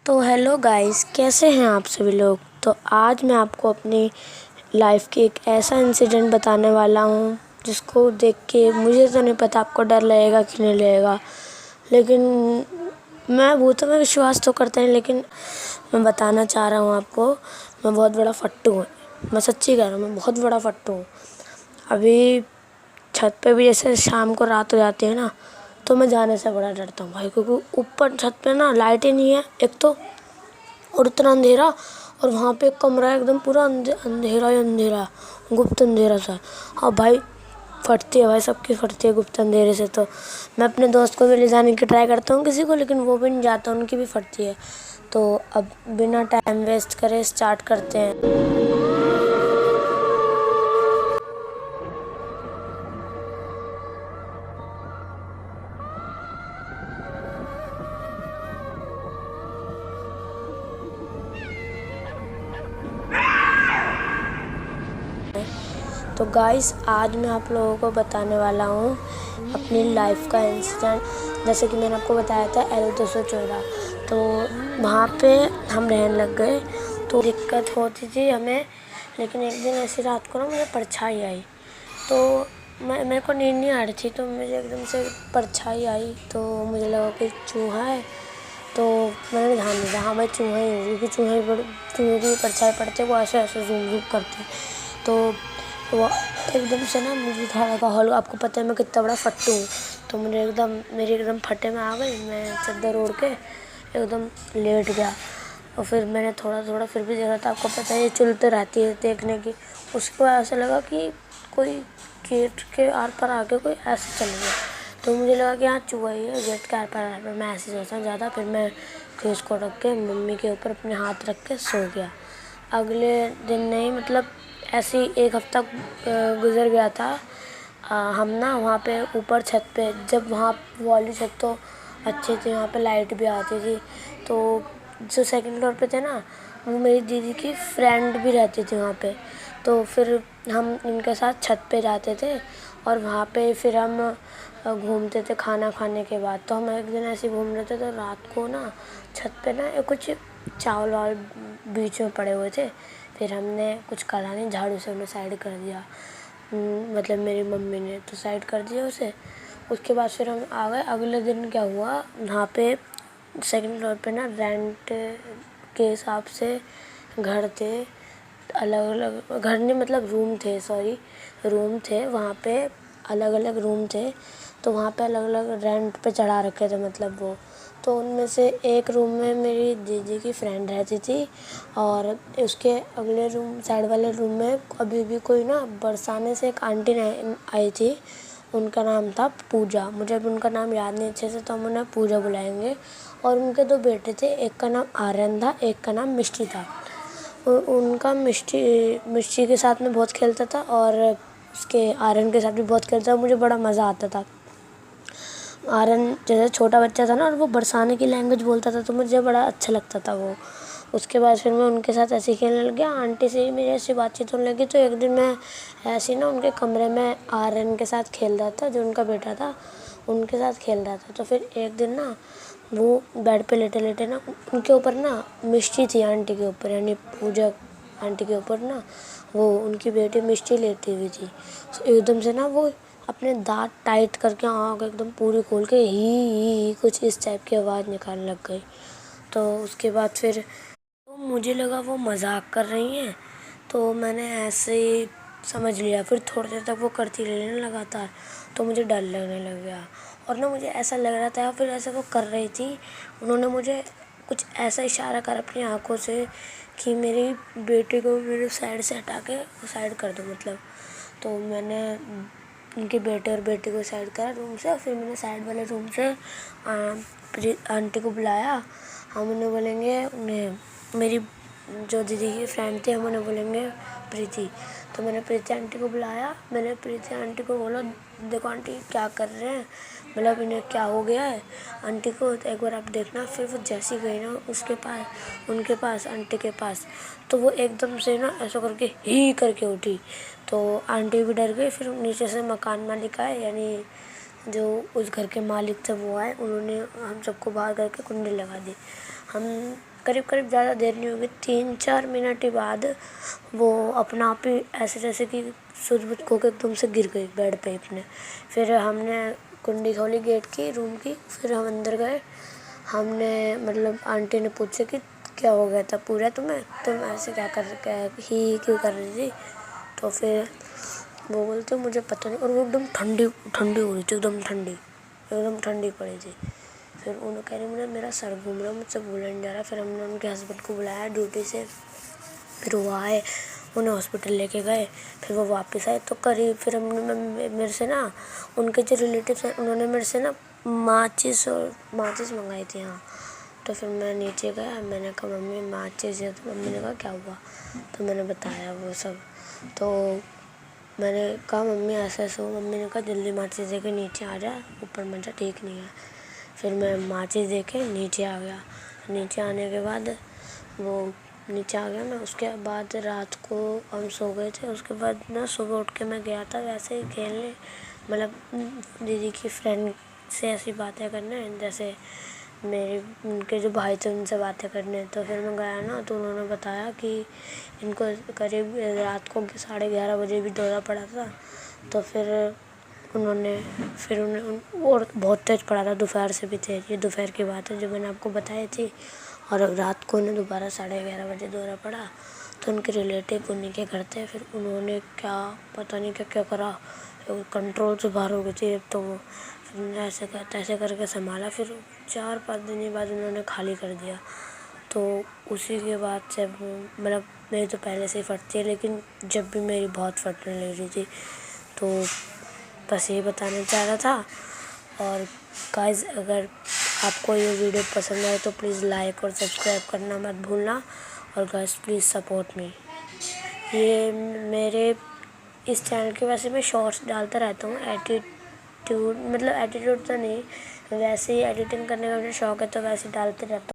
तो hello guys, कैसे हैं आप सभी लोग। तो आज मैं आपको अपनी लाइफ की एक ऐसा इंसिडेंट बताने वाला हूँ जिसको देख के मुझे तो नहीं पता आपको डर लगेगा कि नहीं लगेगा, लेकिन मैं भूतों में विश्वास तो करता नहीं, लेकिन मैं बताना चाह रहा हूँ आपको। मैं बहुत बड़ा फट्टू हूँ, मैं सच्ची कह रहा हूँ, मैं बहुत बड़ा फट्टू हूँ। अभी छत पे भी जैसे शाम को रात हो जाती है ना, तो मैं जाने से बड़ा डरता हूँ भाई, क्योंकि ऊपर छत पे ना लाइट ही नहीं है एक तो, और इतना अंधेरा। और वहाँ पे एक कमरा है एकदम पूरा अंधेरा ही अंधेरा, गुप्त अंधेरा सा। हाँ भाई, फटती है भाई, सबकी फटती है गुप्त अंधेरे से। तो मैं अपने दोस्त को भी ले जाने की ट्राई करता हूँ किसी को, लेकिन वो भी नहीं जाता, उनकी भी फटती है। तो अब बिना टाइम वेस्ट करे स्टार्ट करते हैं। तो गाइस, आज मैं आप लोगों को बताने वाला हूँ अपनी लाइफ का इंसिडेंट। जैसे कि मैंने आपको बताया था L214, तो वहाँ पे हम रहने लग गए। तो दिक्कत होती थी हमें, लेकिन एक दिन ऐसी रात को ना मुझे परछाई आई। तो मेरे को नींद नहीं आ रही थी, तो मुझे एकदम से परछाई आई, तो मुझे लगा कि चूहा है। तो मैंने ध्यान नहीं दिया, हाँ भाई चूहा ही है, क्योंकि चूहे की परछाई पड़ते वो ऐसे ऐसे ज़ूम ज़ूम करते। तो वो एकदम से ना मुझे थोड़ा लगा हॉल, आपको पता है मैं कितना बड़ा फट्टू हूँ। तो मेरी एकदम फटे में आ गई, मैं चादर ओढ़ के एकदम लेट गया। और फिर मैंने थोड़ा थोड़ा फिर भी देखा था, आपको पता है ये चुलते रहती है देखने की। उसके बाद ऐसा लगा कि कोई गेट के आर पार आके कोई ऐसे चल गया। तो मुझे लगा कि हाँ चूहा ही है, गेट के आर पार मैं ऐसे सोचा ज़्यादा। फिर मैं केस को रख के मम्मी के ऊपर अपने हाथ रख के सो गया। अगले दिन नहीं, मतलब ऐसे ही एक हफ्ता गुज़र गया था। हम ना वहाँ पे ऊपर छत पे, जब वहाँ वाली छत तो अच्छी थी, वहाँ पे लाइट भी आती थी। तो जो सेकंड फ्लोर पे थे ना, वो मेरी दीदी की फ्रेंड भी रहती थी वहाँ पे। तो फिर हम उनके साथ छत पे जाते थे, और वहाँ पे फिर हम घूमते थे खाना खाने के बाद। तो हम एक दिन ऐसे घूम रहे थे, तो रात को ना छत पे ना कुछ चावल वावल बीच में पड़े हुए थे। फिर हमने कुछ करा नहीं, झाड़ू से उन्हें साइड कर दिया। मतलब मेरी मम्मी ने तो साइड कर दिया उसे। उसके बाद फिर हम आ गए। अगले दिन क्या हुआ, वहाँ पे सेकंड फ्लोर पे ना रेंट के हिसाब से घर थे, अलग अलग घर नहीं, मतलब रूम थे, सॉरी रूम थे वहाँ पे, अलग अलग रूम थे। तो वहाँ पे अलग अलग रेंट पे चढ़ा रखे थे, मतलब वो। तो उनमें से एक रूम में मेरी दीदी की फ्रेंड रहती थी, और उसके अगले रूम साइड वाले रूम में अभी भी कोई ना बरसाने से एक आंटी आई थी। उनका नाम था पूजा, मुझे अभी उनका नाम याद नहीं अच्छे से, तो हम उन्हें पूजा बुलाएंगे। और उनके दो बेटे थे, एक का नाम आर्यन था, एक का नाम मिष्टी था। उनका मिष्टी के साथ में बहुत खेलता था, और उसके आर्यन के साथ भी बहुत खेलता था। मुझे बड़ा मज़ा आता था। आर्यन जैसे छोटा बच्चा था ना, और वो बरसाने की लैंग्वेज बोलता था, तो मुझे बड़ा अच्छा लगता था वो। उसके बाद फिर मैं उनके साथ ऐसे ही खेलने लग गया। आंटी से ही मेरी ऐसी बातचीत होने लगी। तो एक दिन मैं ऐसे ही ना उनके कमरे में आर्यन के साथ खेल रहा था, जो उनका बेटा था उनके साथ खेल रहा था। तो फिर एक दिन ना वो बेड पे लेटे लेटे ना, उनके ऊपर ना मिष्टी थी आंटी के ऊपर, यानी पूजा आंटी के ऊपर ना वो उनकी बेटी मिष्टी लेटी हुई थी। तो एकदम से ना वो अपने दांत टाइट करके आँख एकदम पूरी खोल के ही कुछ इस टाइप की आवाज़ निकालने लग गई। तो उसके बाद फिर तो मुझे लगा वो मजाक कर रही हैं, तो मैंने ऐसे ही समझ लिया। फिर थोड़ी देर तक वो करती रही ना लगातार, तो मुझे डर लगने लग गया। और ना मुझे ऐसा लग रहा था, फिर ऐसे वो कर रही थी, उन्होंने मुझे कुछ ऐसा इशारा कर अपनी आंखों से कि मेरी बेटी को मेरे साइड से हटा के वो साइड कर दो, मतलब। तो मैंने उनके बेटे और बेटी को साइड करा रूम से, और फिर मैंने साइड वाले रूम से आंटी को बुलाया। हम उन्हें बोलेंगे, उन्हें मेरी जो दीदी की फ्रेंड थी, हम उन्हें बोलेंगे प्रीति। तो मैंने प्रीति आंटी को बुलाया। मैंने प्रीति आंटी को बोला, देखो आंटी क्या कर रहे हैं, मतलब इन्हें क्या हो गया है आंटी को, तो एक बार आप देखना। फिर वो जैसी गई ना उसके पास, उनके पास, आंटी के पास, तो वो एकदम से ना ऐसा करके ही करके उठी। तो आंटी भी डर गई। फिर नीचे से मकान मालिक आए, यानी जो उस घर के मालिक थे वो आए, उन्होंने हम सबको बाहर करके कुंडी लगा दी। हम करीब ज़्यादा देर नहीं होगी, 3-4 मिनट ही बाद वो अपना आप ही ऐसे जैसे कि सुध-बुध खो के एकदम से गिर गई बेड पे अपने। फिर हमने कुंडी खोली गेट की, रूम की, फिर हम अंदर गए। हमने मतलब आंटी ने पूछा कि क्या हो गया था पूरा तुम्हें, तुम ऐसे ही क्यों कर रही थी? तो फिर वो बोलते मुझे पता नहीं, और वो एकदम ठंडी हो रही थी, एकदम ठंडी पड़ी थी। फिर उन्होंने कह रही मुझे मेरा सर घूम रहा, मुझसे बोला नहीं जा रहा। फिर हमने उनके हस्बैंड को बुलाया ड्यूटी से, फिर वो आए, उन्हें हॉस्पिटल लेके गए। फिर वो वापस आए तो फिर हमने मेरे से ना उनके जो रिलेटिव्स हैं उन्होंने मेरे से ना माचिस मंगाई थी। हाँ, तो फिर मैं नीचे गया, मैंने कहा मम्मी माचिस है, तो मम्मी ने कहा क्या हुआ? तो मैंने बताया वो सब। तो मैंने कहा मम्मी ऐसा ऐसा हो। मम्मी ने कहा जल्दी माचिस दे के नीचे आ जा, ऊपर मत जा, ठीक नहीं है। फिर मैं माचिस दे के नीचे आ गया। नीचे आने के बाद नीचे आ गया मैं। उसके बाद रात को हम सो गए थे। उसके बाद ना सुबह उठ के मैं गया था वैसे ही खेलने, मतलब दीदी की फ्रेंड से ऐसी बातें करने, जैसे उनके जो भाई थे उनसे बातें करने। तो फिर मैं गया ना, तो उन्होंने बताया कि इनको करीब रात को 11:30 बजे भी दौरा पड़ा था। तो फिर उन्होंने और बहुत तेज़ पड़ा था, दोपहर से भी तेज़। ये दोपहर की बात है जो मैंने आपको बताई थी। और अब रात को उन्हें दोबारा 11:30 बजे दौरा पड़ा। तो उनके रिलेटिव उन्हीं के घर थे। फिर उन्होंने पता नहीं क्या करा, कंट्रोल से बाहर हो गई थी। तो फिर ऐसे करके संभाला। फिर 4-5 दिन बाद उन्होंने खाली कर दिया। तो उसी के बाद से मतलब मेरी तो पहले से ही फटती है, लेकिन जब भी मेरी बहुत फटने लग रही थी। तो बस यही बताना चाह रहा था। और गाइस, अगर आपको ये वीडियो पसंद आए तो प्लीज़ लाइक और सब्सक्राइब करना मत भूलना। और गाइस प्लीज़ सपोर्ट मी। ये मेरे इस चैनल के वैसे मैं शॉर्ट्स डालता रहता हूँ, एटीट्यूड तो नहीं, वैसे ही एडिटिंग करने का मुझे शौक है तो वैसे डालते रहता हूँ।